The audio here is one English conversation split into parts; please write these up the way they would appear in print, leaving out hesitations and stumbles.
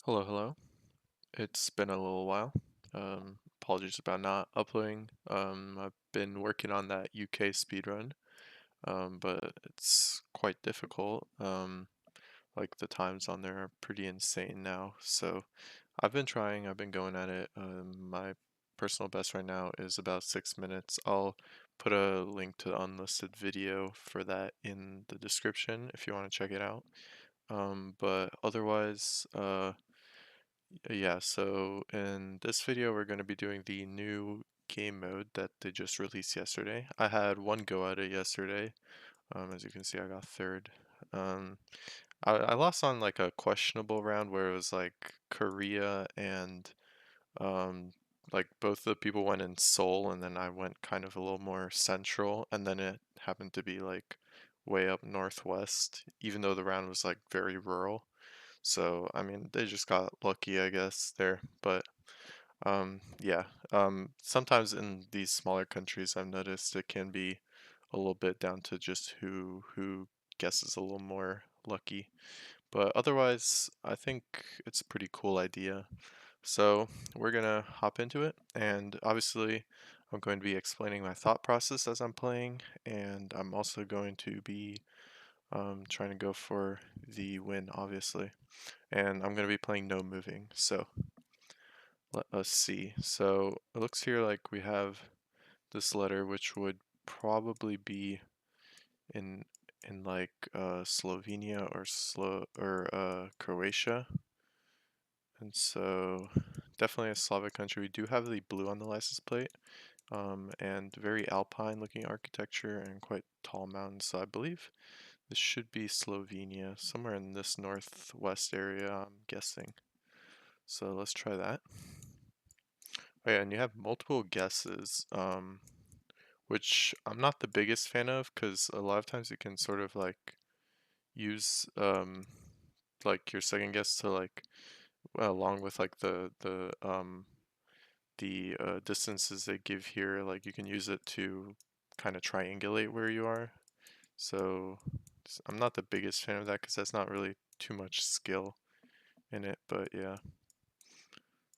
Hello, hello. It's been a little while. Apologies about not uploading. I've been working on that UK speedrun, but it's quite difficult. Like the times on there are pretty insane now. So I've been trying, I've been going at it. My personal best right now is about 6 minutes. I'll put a link to the unlisted video for that in the description if you want to check it out. But otherwise, yeah, so in this video, we're going to be doing the new game mode that they just released yesterday. I had one go at it yesterday. As you can see, I got third. Um, I lost on like a questionable round where it was like Korea and um, like both the people went in Seoul, and then I went kind of a little more central, and then it happened to be like way up northwest, even though the round was like very rural. So, I mean, they just got lucky, I guess, there. But yeah. Sometimes in these smaller countries, I've noticed it can be a little bit down to just who guesses a little more lucky. But otherwise, I think it's a pretty cool idea. So we're gonna hop into it, and obviously, I'm going to be explaining my thought process as I'm playing, and I'm also going to be trying to go for the win, obviously. And I'm going to be playing no moving. So let us see. So it looks here like we have this letter, which would probably be in like Slovenia or Croatia. And so definitely a Slavic country. We do have the blue on the license plate, and very alpine looking architecture and quite tall mountains. So I believe this should be Slovenia, somewhere in this northwest area, I'm guessing. So let's try that. Oh yeah, and you have multiple guesses, which I'm not the biggest fan of because a lot of times you can sort of like use like your second guess to like along with like the distances they give here, like you can use it to kind of triangulate where you are. So I'm not the biggest fan of that because that's not really too much skill in it, but yeah.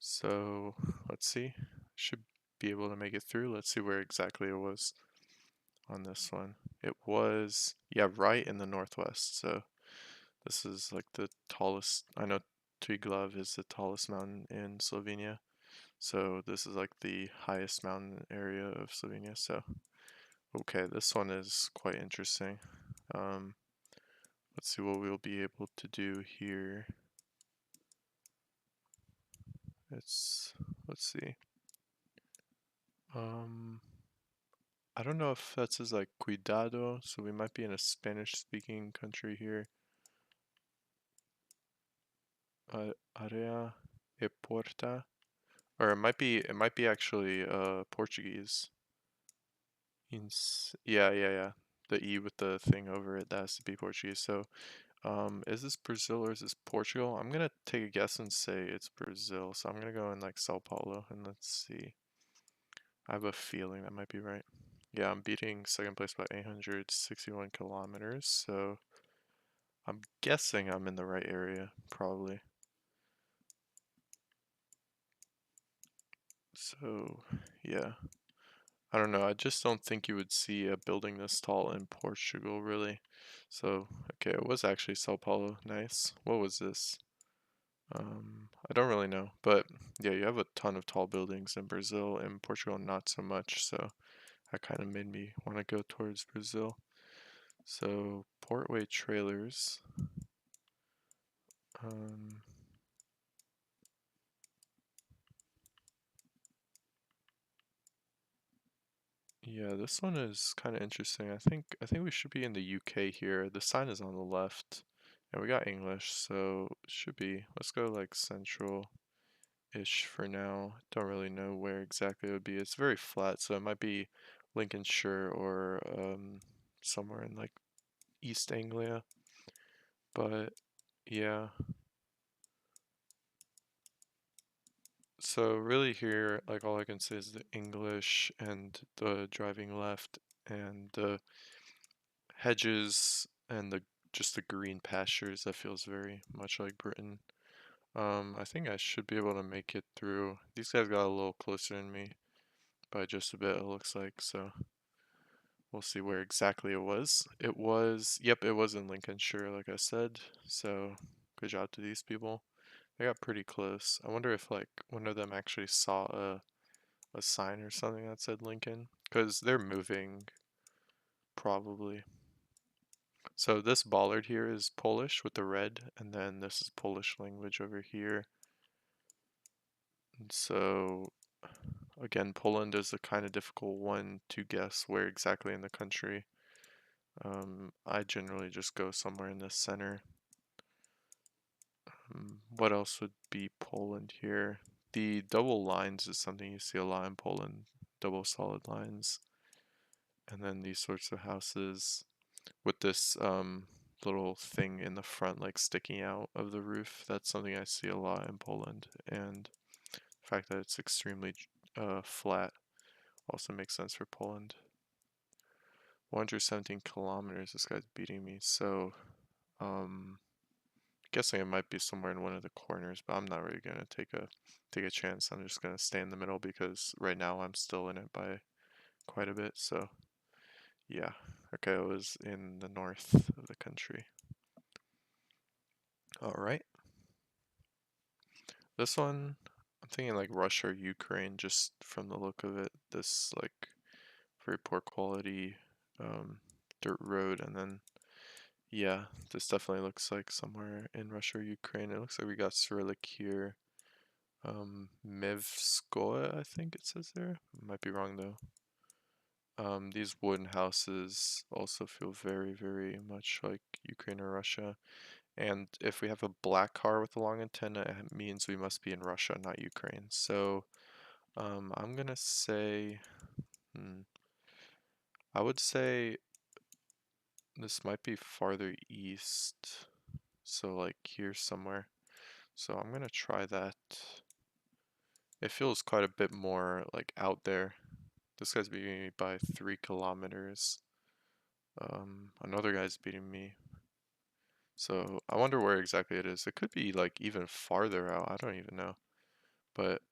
So let's see. Should be able to make it through. Let's see where exactly it was on this one. It was, yeah, right in the northwest. So this is like the tallest. I know Triglav is the tallest mountain in Slovenia. So this is like the highest mountain area of Slovenia. So, okay, this one is quite interesting. Um, let's see what we'll be able to do here. Let's see. Um, I don't know if that says like cuidado, so we might be in a Spanish speaking country here. Area e porta, or it might be actually Portuguese. Yeah. The E with the thing over it, that has to be Portuguese. So, is this Brazil or is this Portugal? I'm gonna take a guess and say it's Brazil. So I'm gonna go in like Sao Paulo and let's see. I have a feeling that might be right. Yeah, I'm beating second place by 861 kilometers. So I'm guessing I'm in the right area, probably. So, yeah. I don't know. I just don't think you would see a building this tall in Portugal, really. So, okay, it was actually Sao Paulo. Nice. What was this? I don't really know. But yeah, you have a ton of tall buildings in Brazil. In Portugal, not so much. So that kind of made me want to go towards Brazil. So, Portway trailers. Um, yeah, this one is kind of interesting. I think we should be in the UK here. The sign is on the left. And we got English, so it should be. Let's go like central-ish for now. Don't really know where exactly it would be. It's very flat, so it might be Lincolnshire or somewhere in like East Anglia. But yeah. So really here, like all I can say is the English and the driving left and the hedges and the just the green pastures. That feels very much like Britain. I think I should be able to make it through. These guys got a little closer than me by just a bit, it looks like, so we'll see where exactly it was. It was, yep, it was in Lincolnshire, like I said, so good job to these people. They got pretty close. I wonder if like one of them actually saw a sign or something that said Lincoln, because they're moving, probably. So this bollard here is Polish with the red, and then this is Polish language over here. And so again, Poland is a kind of difficult one to guess where exactly in the country. I generally just go somewhere in the center. What else would be Poland here? The double lines is something you see a lot in Poland, double solid lines. And then these sorts of houses with this little thing in the front like sticking out of the roof. That's something I see a lot in Poland. And the fact that it's extremely flat also makes sense for Poland. 117 kilometers, this guy's beating me. So, guessing it might be somewhere in one of the corners, but I'm not really gonna take a chance. I'm just gonna stay in the middle because right now I'm still in it by quite a bit. So, yeah. Okay, it was in the north of the country. All right. This one, I'm thinking like Russia or Ukraine, just from the look of it. This like very poor quality dirt road, and then yeah, this definitely looks like somewhere in Russia or Ukraine. It looks like we got Cyrillic here. Mevskoe, I think it says there. Might be wrong though. These wooden houses also feel very, very much like Ukraine or Russia. And if we have a black car with a long antenna, it means we must be in Russia, not Ukraine. So, I'm gonna say, hmm, I would say this might be farther east. So like here somewhere. So I'm gonna try that. It feels quite a bit more like out there. This guy's beating me by 3 kilometers. Another guy's beating me. So I wonder where exactly it is. It could be like even farther out. I don't even know. But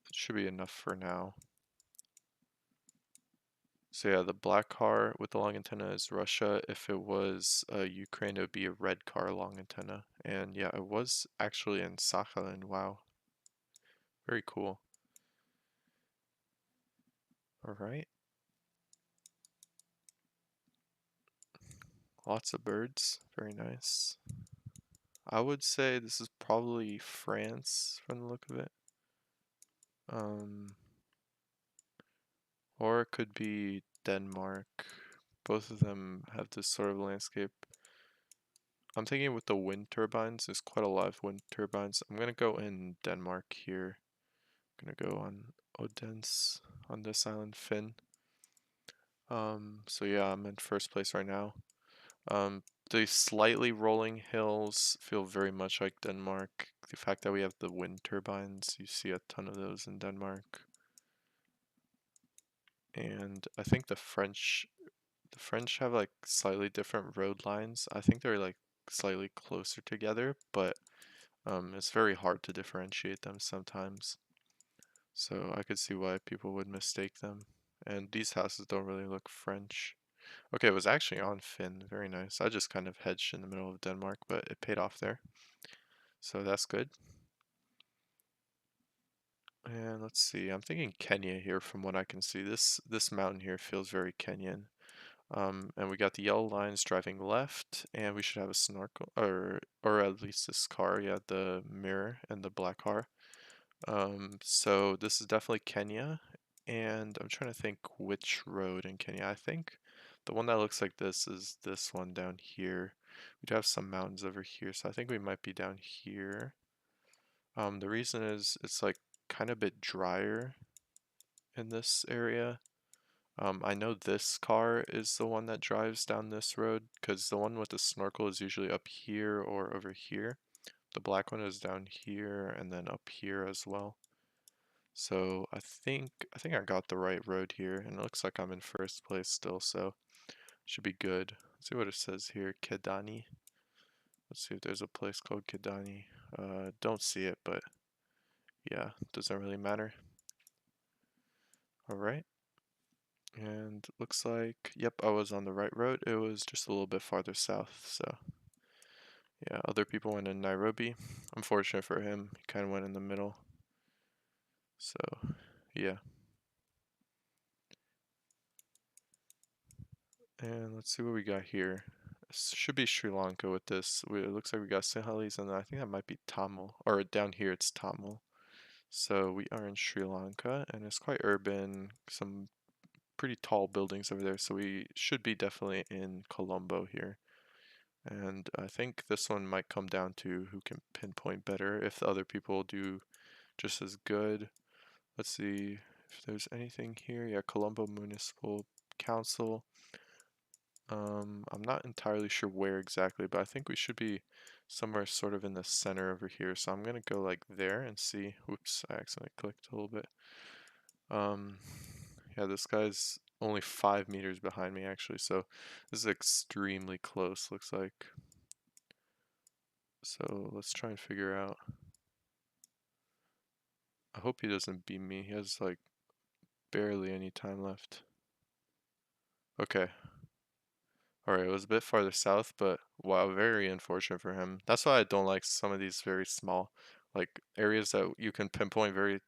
it should be enough for now. So yeah, the black car with the long antenna is Russia. If it was Ukraine, it would be a red car long antenna. And yeah, it was actually in Sakhalin. Wow. Very cool. All right. Lots of birds. Very nice. I would say this is probably France from the look of it. Um, or it could be Denmark. Both of them have this sort of landscape. I'm thinking with the wind turbines, there's quite a lot of wind turbines. I'm gonna go in Denmark here. I'm gonna go on Odense on this island, Finn. So yeah, I'm in first place right now. The slightly rolling hills feel very much like Denmark. The fact that we have the wind turbines, you see a ton of those in Denmark. And I think the French have like slightly different road lines. I think they're like slightly closer together, but it's very hard to differentiate them sometimes. So I could see why people would mistake them. And these houses don't really look French. Okay, it was actually on Finn. Very nice. I just kind of hedged in the middle of Denmark, but it paid off there. So that's good. And let's see. I'm thinking Kenya here from what I can see. This mountain here feels very Kenyan. And we got the yellow lines driving left, and we should have a snorkel, or at least this car, yeah, the mirror and the black car. So this is definitely Kenya, and I'm trying to think which road in Kenya. I think the one that looks like this is this one down here. We do have some mountains over here, so I think we might be down here. The reason is it's like kind of a bit drier in this area. I know this car is the one that drives down this road because the one with the snorkel is usually up here or over here. The black one is down here and then up here as well. So I think I got the right road here, and it looks like I'm in first place still, so should be good. Let's see what it says here. Kedani. Let's see if there's a place called Kedani. Don't see it, but yeah, doesn't really matter. All right. And looks like, yep, I was on the right road. It was just a little bit farther south. So yeah, other people went in Nairobi. Unfortunate for him, he kind of went in the middle. So yeah. And let's see what we got here. This should be Sri Lanka with this. It looks like we got Sinhalese, and I think that might be Tamil. Or down here it's Tamil. So we are in Sri Lanka, and it's quite urban. Some pretty tall buildings over there. So we should be definitely in Colombo here. And I think this one might come down to who can pinpoint better. If the other people do just as good. Let's see if there's anything here. Yeah, Colombo Municipal Council. I'm not entirely sure where exactly, but I think we should be somewhere sort of in the center over here. So I'm gonna go like there and see. Whoops, I accidentally clicked a little bit. Um, yeah, this guy's only 5 meters behind me actually, so this is extremely close, looks like. So let's try and figure out. I hope he doesn't beat me. He has like barely any time left. Okay. Alright, it was a bit farther south, but wow, very unfortunate for him. That's why I don't like some of these very small, like areas that you can pinpoint very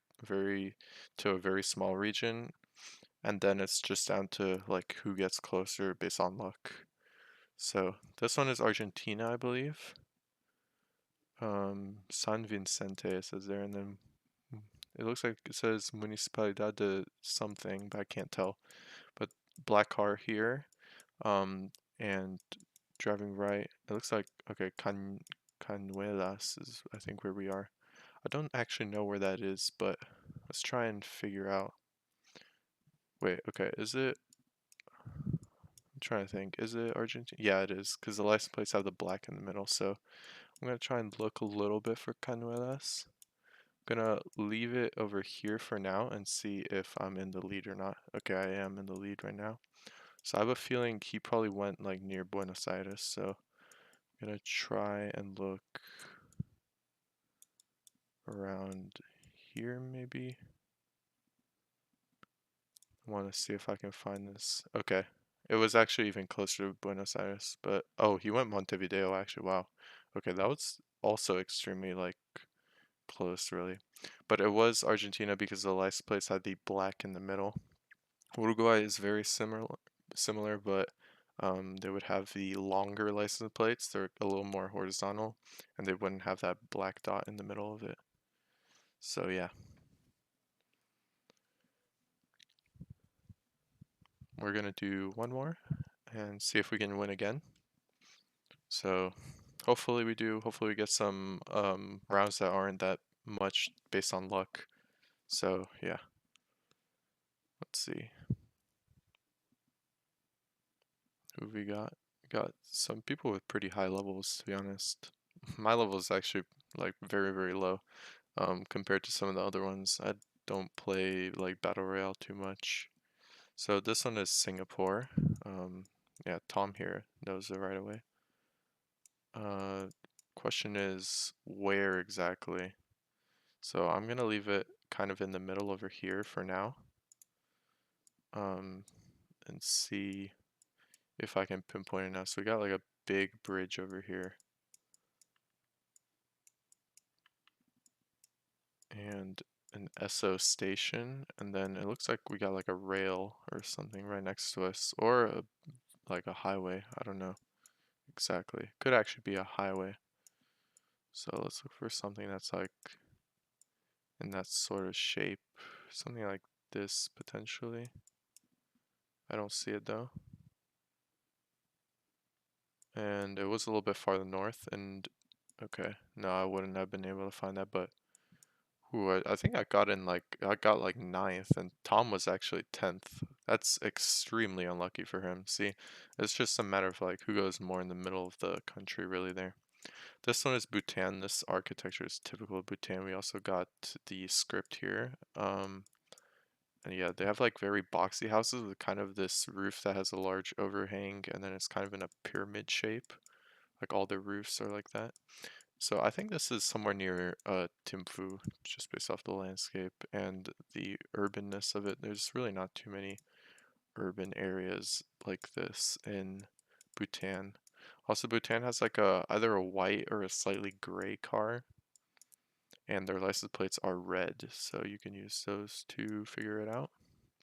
to a very small region, and then it's just down to like who gets closer based on luck. So this one is Argentina, I believe. San Vicente it says there, and then it looks like it says Municipalidad de something, but I can't tell. But black car here, and driving right. It looks like okay, Canuelas is I think where we are. I don't actually know where that is, but let's try and figure out. Wait, okay, is it? I'm trying to think. Is it Argentina? Yeah, it is, because the license plates have the black in the middle. So I'm gonna try and look a little bit for Canuelas. I'm gonna leave it over here for now and see if I'm in the lead or not. Okay, I am in the lead right now. So I have a feeling he probably went like near Buenos Aires. So I'm gonna try and look around here maybe. I want to see if I can find this. Okay. It was actually even closer to Buenos Aires, but oh, he went Montevideo actually. Wow. Okay, that was also extremely like close really. But it was Argentina because the license plates had the black in the middle. Uruguay is very similar, but they would have the longer license plates. They're a little more horizontal, and they wouldn't have that black dot in the middle of it. So yeah, we're gonna do one more and see if we can win again. So hopefully we do. Hopefully we get some rounds that aren't that much based on luck. So yeah, let's see who we got. We got some people with pretty high levels, to be honest. My level is actually like very low compared to some of the other ones. I don't play like Battle Royale too much. So this one is Singapore. Yeah, Tom here knows it right away. Uh, question is where exactly? So I'm gonna leave it kind of in the middle over here for now. Um, and see if I can pinpoint it now. So we got like a big bridge over here. And an SO station, and then it looks like we got like a rail or something right next to us, or like a highway. I don't know exactly. Could actually be a highway. So let's look for something that's like in that sort of shape. Something like this potentially. I don't see it though. And it was a little bit farther north, and okay, no, I wouldn't have been able to find that, but ooh, I think I got like ninth, and Tom was actually 10th. That's extremely unlucky for him. See, it's just a matter of like who goes more in the middle of the country really there. This one is Bhutan. This architecture is typical of Bhutan. We also got the script here. And yeah, they have like very boxy houses with kind of this roof that has a large overhang, and then it's kind of in a pyramid shape. Like all their roofs are like that. So I think this is somewhere near Thimphu, just based off the landscape and the urbanness of it. There's really not too many urban areas like this in Bhutan. Also, Bhutan has like a either a white or a slightly gray car, and their license plates are red, so you can use those to figure it out.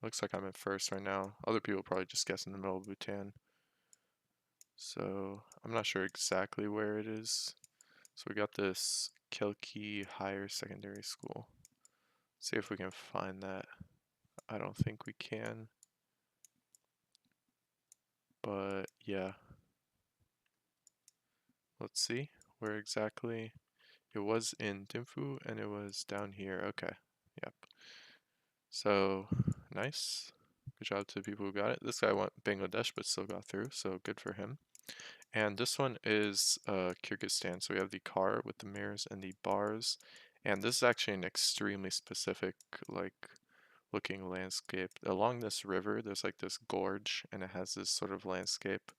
Looks like I'm at first right now. Other people probably just guess in the middle of Bhutan. So I'm not sure exactly where it is. So we got this Kelki Higher Secondary School. See if we can find that. I don't think we can. But yeah, let's see where exactly. It was in Thimphu and it was down here. Okay. Yep. So nice. Good job to the people who got it. This guy went Bangladesh but still got through, so good for him. And this one is Kyrgyzstan. So we have the car with the mirrors and the bars. And this is actually an extremely specific, like, looking landscape. Along this river, there's like this gorge, and it has this sort of landscape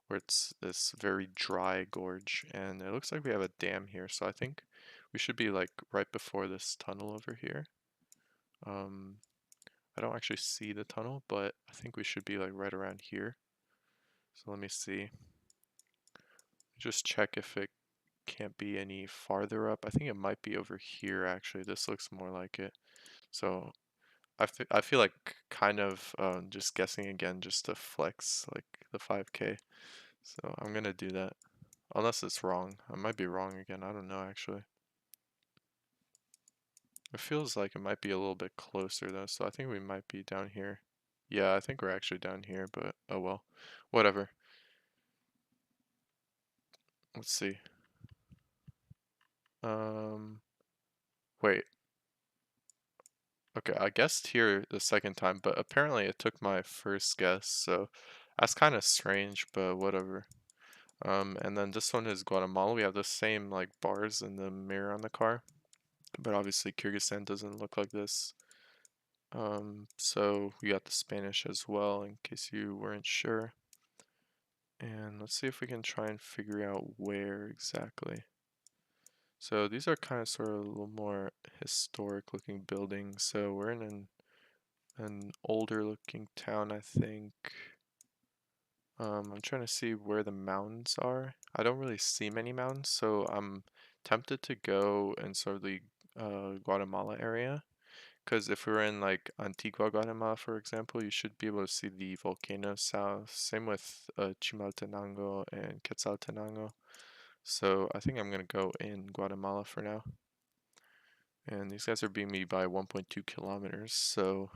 where it's this very dry gorge. And it looks like we have a dam here. So I think we should be like right before this tunnel over here. Um, I don't actually see the tunnel, but I think we should be like right around here. So let me see. Just check if it can't be any farther up. I think it might be over here actually. This looks more like it. So I feel like kind of just guessing again just to flex like the 5K. So I'm gonna do that. Unless it's wrong. I might be wrong again. I don't know actually. It feels like it might be a little bit closer though, so I think we might be down here. Yeah, I think we're actually down here, but oh well. Whatever. Let's see. Um, wait. Okay, I guessed here the second time, but apparently it took my first guess, so that's kind of strange, but whatever. And then this one is Guatemala. We have the same like bars in the mirror on the car, but obviously Kyrgyzstan doesn't look like this. So we got the Spanish as well, in case you weren't sure. And let's see if we can try and figure out where exactly. So these are kind of sort of a little more historic looking buildings. So we're in an older looking town, I think. I'm trying to see where the mountains are. I don't really see many mountains, so I'm tempted to go in sort of the Guatemala area. Because if we were in like Antigua, Guatemala, for example, you should be able to see the volcanoes south. Same with Chimaltenango and Quetzaltenango. So I think I'm gonna go in Guatemala for now. And these guys are beating me by 1.2 kilometers, so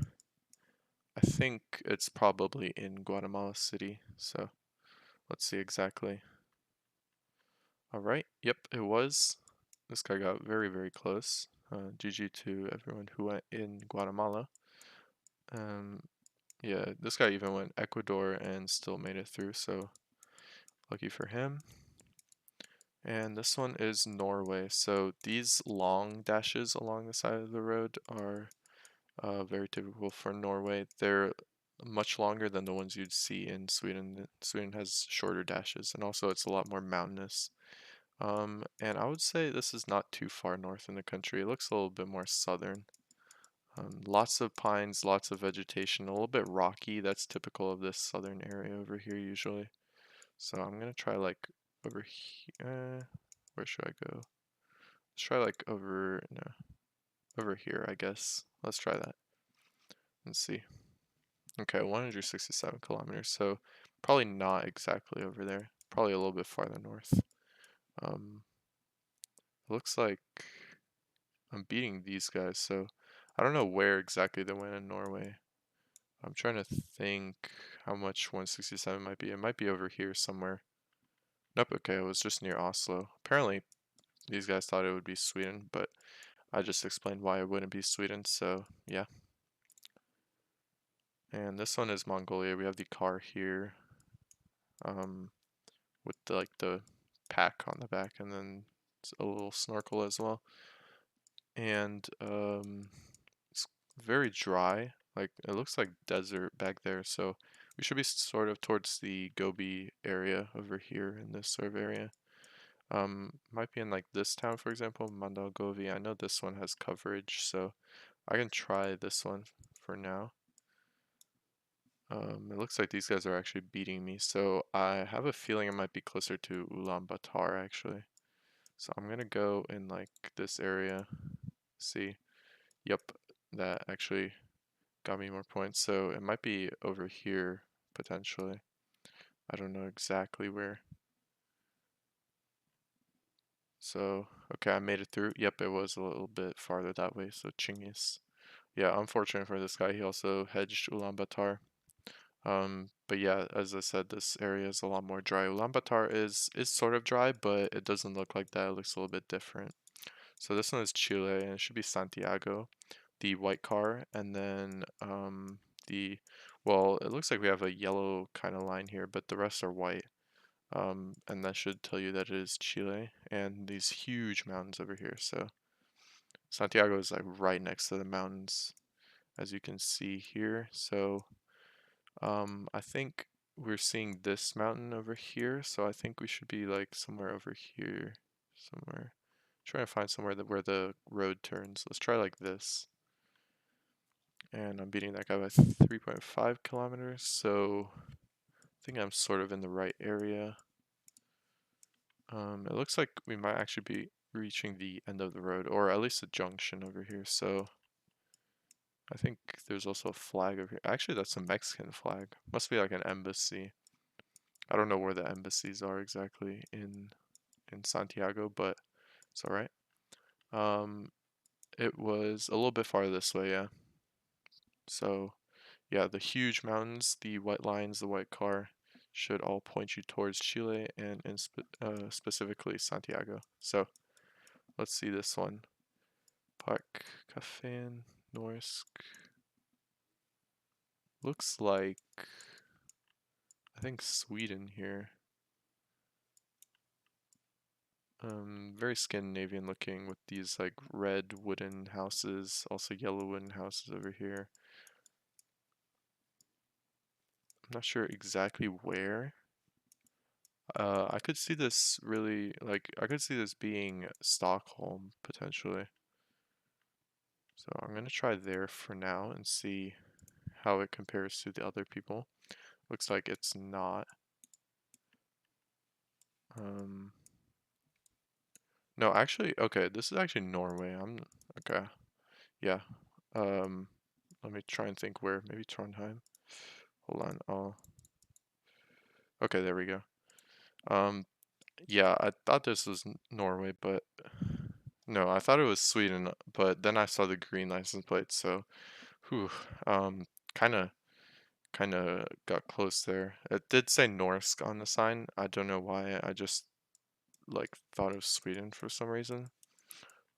I think it's probably in Guatemala City. So let's see exactly. Alright, yep, it was. This guy got very, very close. GG to everyone who went in Guatemala. Um, yeah, this guy even went Ecuador and still made it through, so lucky for him. And this one is Norway. So these long dashes along the side of the road are very typical for Norway. They're much longer than the ones you'd see in Sweden. Sweden has shorter dashes, and also it's a lot more mountainous. And I would say this is not too far north in the country. It looks a little bit more southern. Lots of pines, lots of vegetation, a little bit rocky. That's typical of this southern area over here usually. So I'm gonna try like over here. Where should I go? Let's try like over here, I guess. Let's try that. Let's see. Okay, 167 kilometers. So probably not exactly over there. Probably a little bit farther north. Um, looks like I'm beating these guys, so I don't know where exactly they went in Norway. I'm trying to think how much 167 might be. It might be over here somewhere. Nope, okay, it was just near Oslo. Apparently, these guys thought it would be Sweden, but I just explained why it wouldn't be Sweden, so yeah. And this one is Mongolia. We have the car here, with the, like the pack on the back, and then a little snorkel as well. And it's very dry. Like it looks like desert back there, so we should be sort of towards the Gobi area over here in this sort of area. Might be in like this town, for example, Mandogovi. I know this one has coverage, so I can try this one for now. It looks like these guys are actually beating me, so I have a feeling it might be closer to Ulaanbaatar actually. So I'm gonna go in like this area. See, yep, that actually got me more points. So it might be over here potentially. I don't know exactly where. So, okay, I made it through. Yep, it was a little bit farther that way. So Chinggis. Yeah, unfortunate for this guy. He also hedged Ulaanbaatar. But yeah, as I said, this area is a lot more dry. Ulaanbaatar is sort of dry, but it doesn't look like that. It looks a little bit different. So this one is Chile, and it should be Santiago, the white car, and then the well, it looks like we have a yellow kind of line here, but the rest are white. And that should tell you that it is Chile and these huge mountains over here. So Santiago is like right next to the mountains, as you can see here. So I think we're seeing this mountain over here. So I think we should be like somewhere over here, somewhere. Trying to find somewhere that where the road turns. Let's try like this. And I'm beating that guy by 3.5 kilometers. So I think I'm sort of in the right area. It looks like we might actually be reaching the end of the road, or at least a junction over here. So I think there's also a flag over here. Actually, that's a Mexican flag. Must be like an embassy. I don't know where the embassies are exactly in Santiago, but it's all right. Um, it was a little bit farther this way, yeah. So yeah, the huge mountains, the white lines, the white car should all point you towards Chile and specifically Santiago. So let's see this one. Park Kafan Norsk. Looks like I think Sweden here. Very Scandinavian looking with these like red wooden houses, also yellow wooden houses over here. I'm not sure exactly where. I could see this really like I could see this being Stockholm potentially. So I'm gonna try there for now and see how it compares to the other people. Looks like it's not. Um, no, actually, okay, this is actually Norway. I'm okay. Yeah. Um, let me try and think where. Maybe Trondheim. Hold on. Oh, okay, there we go. Um, yeah, I thought this was Norway, but no, I thought it was Sweden, but then I saw the green license plate, so whew, um, kind of kind of got close there. It did say Norsk on the sign. I don't know why. I just like thought of Sweden for some reason.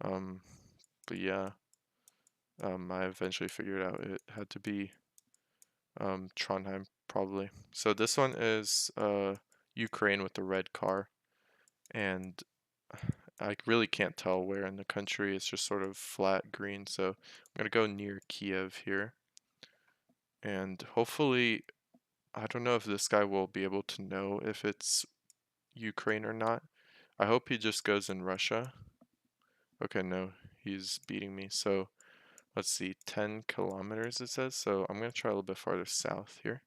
Um, but yeah, I eventually figured out it had to be Trondheim probably. So this one is Ukraine with the red car, and I really can't tell where in the country. It's just sort of flat green. So I'm gonna go near Kiev here, and hopefully, I don't know if this guy will be able to know if it's Ukraine or not. I hope he just goes in Russia. Okay, no, he's beating me. So let's see, 10 kilometers it says. So I'm gonna try a little bit farther south here.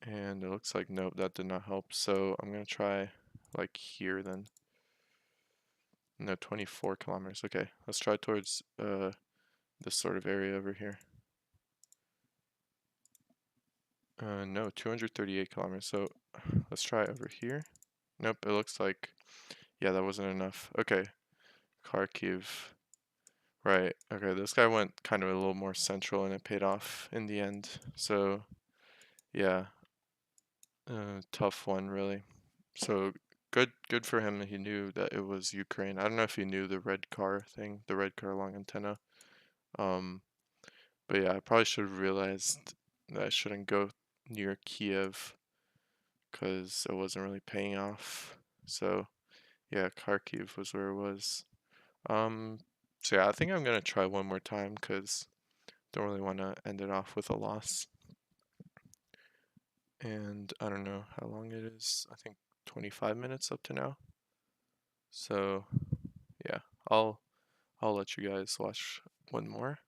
And it looks like, nope, that did not help. So I'm gonna try like here then. No, 24 kilometers. Okay, let's try towards this sort of area over here. No, 238 kilometers. So let's try over here. Nope, it looks like, yeah, that wasn't enough. Okay, Kharkiv. Right, okay, this guy went kind of a little more central and it paid off in the end. So, yeah, tough one, really. So, good for him. He knew that it was Ukraine. I don't know if he knew the red car thing, the red car long antenna. Um, but yeah, I probably should have realized that I shouldn't go near Kiev because it wasn't really paying off. So, yeah, Kharkiv was where it was. Um, so yeah, I think I'm gonna try one more time because don't really want to end it off with a loss. And I don't know how long it is. I think 25 minutes up to now. So yeah, I'll I'll let you guys watch one more.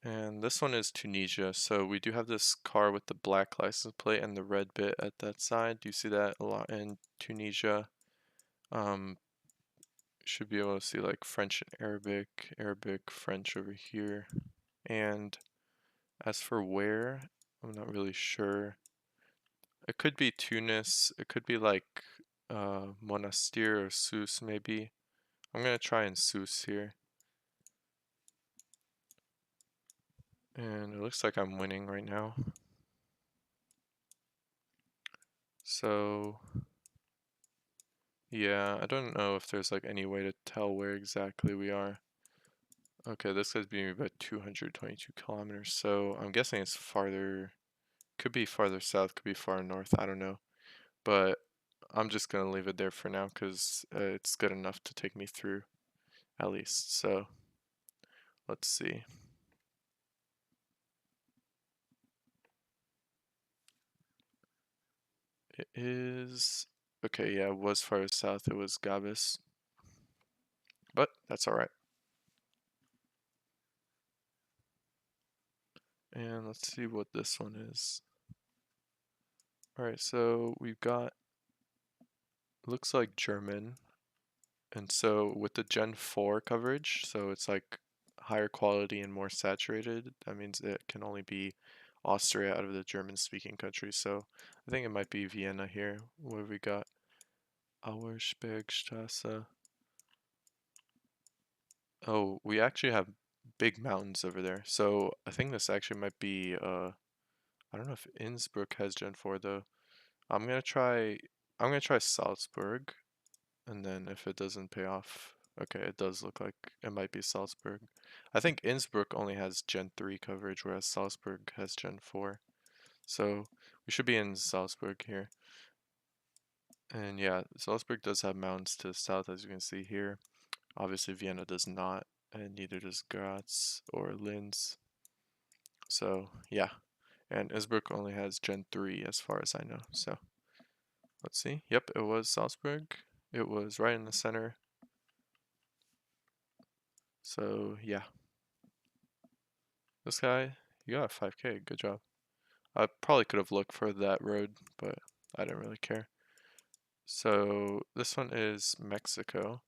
And this one is Tunisia. So we do have this car with the black license plate and the red bit at that side. Do you see that a lot in Tunisia? Um, should be able to see like French and Arabic, Arabic, French over here. And as for where, I'm not really sure. It could be Tunis. It could be like Monastir or Sousse maybe. I'm gonna try in Sousse here. And it looks like I'm winning right now. So yeah, I don't know if there's like any way to tell where exactly we are. Okay, this guy's being about 222 kilometers, so I'm guessing it's farther, could be farther south, could be far north, I don't know. But I'm just gonna leave it there for now because it's good enough to take me through at least. So let's see. It is okay. Yeah, it was farther south. It was Gabis, but that's all right. And let's see what this one is. All right, so we've got looks like German, and so with the Gen 4 coverage, so it's like higher quality and more saturated. That means it can only be Austria out of the German-speaking countries. So I think it might be Vienna here. What have we got? Auersbergstrasse. Oh, we actually have big mountains over there. So I think this actually might be I don't know if Innsbruck has Gen 4 though. I'm gonna try I'm gonna try Salzburg, and then if it doesn't pay off, okay, it does look like it might be Salzburg. I think Innsbruck only has Gen 3 coverage, whereas Salzburg has Gen 4. So we should be in Salzburg here. And yeah, Salzburg does have mountains to the south, as you can see here. Obviously, Vienna does not, and neither does Graz or Linz. So yeah, and Innsbruck only has Gen 3 as far as I know. So let's see. Yep, it was Salzburg. It was right in the center. So yeah, this guy, you got a 5K. Good job. I probably could have looked for that road, but I didn't really care. So this one is Mexico.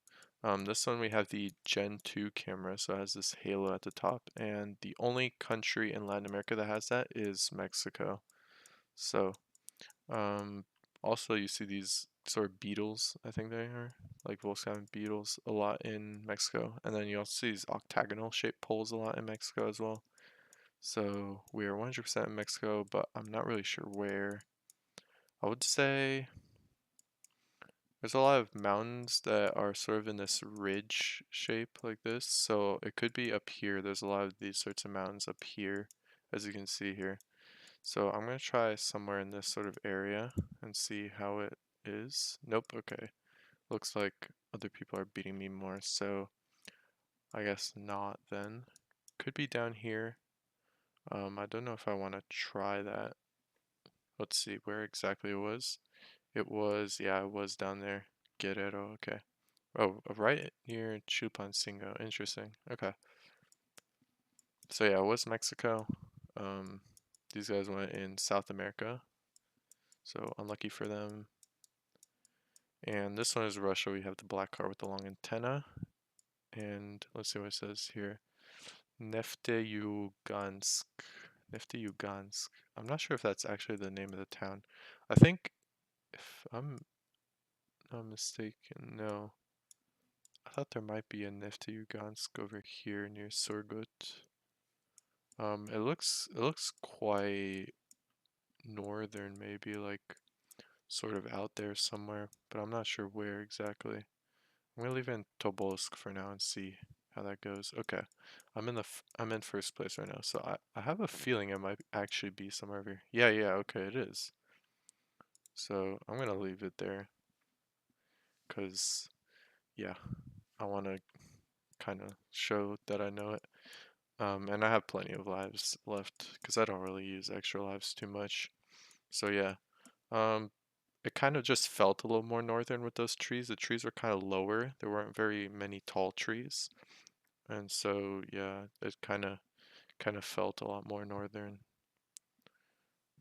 This one we have the Gen 2 camera, so it has this halo at the top, and the only country in Latin America that has that is Mexico. So, um, also you see these sort of beetles, I think they are, like Volkswagen beetles a lot in Mexico, and then you also see these octagonal shaped poles a lot in Mexico as well. So we are 100% in Mexico, but I'm not really sure where. I would say there's a lot of mountains that are sort of in this ridge shape like this, so it could be up here. There's a lot of these sorts of mountains up here, as you can see here. So I'm going to try somewhere in this sort of area and see how it is. Nope, okay. Looks like other people are beating me more, so I guess not then. Could be down here. I don't know if I want to try that. Let's see where exactly it was. It was, yeah, it was down there. Guerrero, okay. Oh, right near Chilpancingo. Interesting. Okay. So yeah, it was Mexico. Um, these guys went in South America. So unlucky for them. And this one is Russia. We have the black car with the long antenna. And let's see what it says here. Nefteyugansk. Nefteyugansk. I'm not sure if that's actually the name of the town. I think, if I'm not mistaken, no. I thought there might be a Nefteyugansk over here near Surgut. It looks quite northern, maybe like sort of out there somewhere, but I'm not sure where exactly. I'm gonna leave it in Tobolsk for now and see how that goes. Okay, I'm in first place right now, so I have a feeling it might actually be somewhere over here. Yeah, yeah, okay, it is. So I'm gonna leave it there, cause yeah, I want to kind of show that I know it. And I have plenty of lives left because I don't really use extra lives too much. So yeah. Um, it kind of just felt a little more northern with those trees. The trees were kind of lower. There weren't very many tall trees. And so yeah, it kind of felt a lot more northern.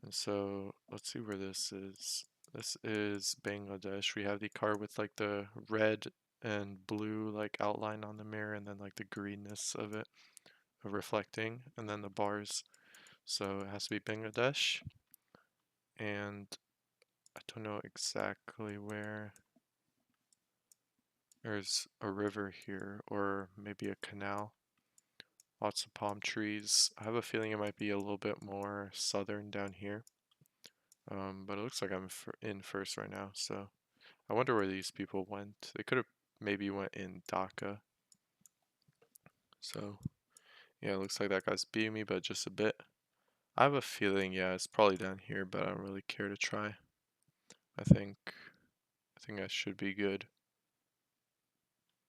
And so let's see where this is. This is Bangladesh. We have the car with like the red and blue like outline on the mirror and then like the greenness of it reflecting and then the bars. So it has to be Bangladesh. And I don't know exactly where. There's a river here or maybe a canal. Lots of palm trees. I have a feeling it might be a little bit more southern down here. But it looks like I'm in first right now, so I wonder where these people went. They could have maybe went in Dhaka. So yeah, it looks like that guy's beating me, but just a bit. I have a feeling, yeah, it's probably down here, but I don't really care to try. I think I should be good.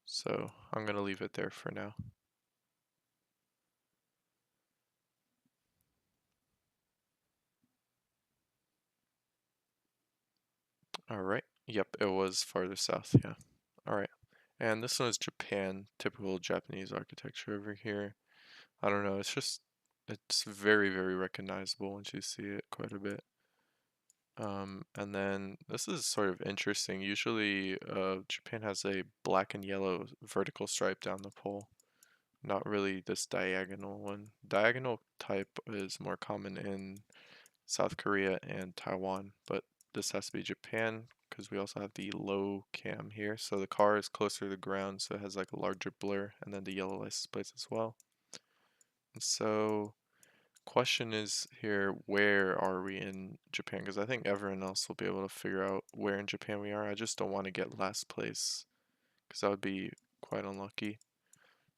So I'm gonna leave it there for now. Alright. Yep, it was farther south, yeah. Alright. And this one is Japan, typical Japanese architecture over here. I don't know, it's very, very recognizable once you see it quite a bit. And then this is sort of interesting. Usually, Japan has a black and yellow vertical stripe down the pole, not really this diagonal one. Diagonal type is more common in South Korea and Taiwan, but this has to be Japan because we also have the low cam here. So the car is closer to the ground, so it has like a larger blur, and then the yellow license plates as well. And so question is here, where are we in Japan? Because I think everyone else will be able to figure out where in Japan we are. I just don't want to get last place because that would be quite unlucky.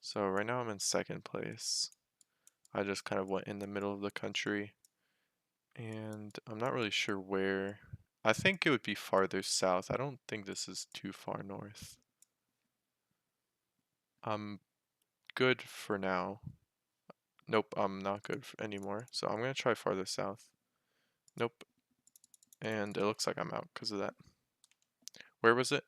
So right now I'm in second place. I just kind of went in the middle of the country and I'm not really sure where. I think it would be farther south. I don't think this is too far north. I'm good for now. Nope, I'm not good anymore. So I'm gonna try farther south. Nope. And it looks like I'm out because of that. Where was it?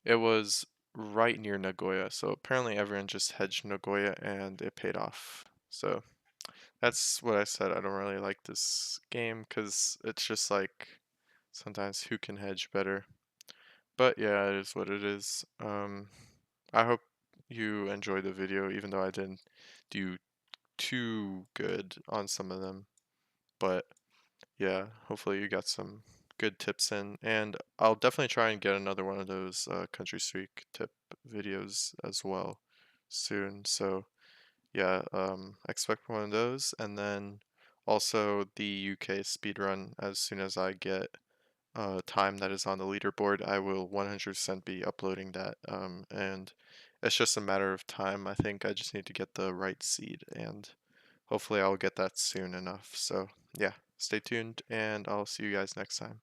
It was right near Nagoya. So apparently everyone just hedged Nagoya and it paid off. So that's what I said. I don't really like this game because it's just like sometimes who can hedge better. But yeah, it is what it is. I hope you enjoyed the video, even though I didn't do too good on some of them. But yeah, hopefully you got some good tips in, and I'll definitely try and get another one of those country streak tip videos as well soon. So yeah, expect one of those, and then also the UK speedrun as soon as I get time that is on the leaderboard, I will 100% be uploading that. And it's just a matter of time. I think I just need to get the right seed, and hopefully I'll get that soon enough. So yeah, stay tuned, and I'll see you guys next time.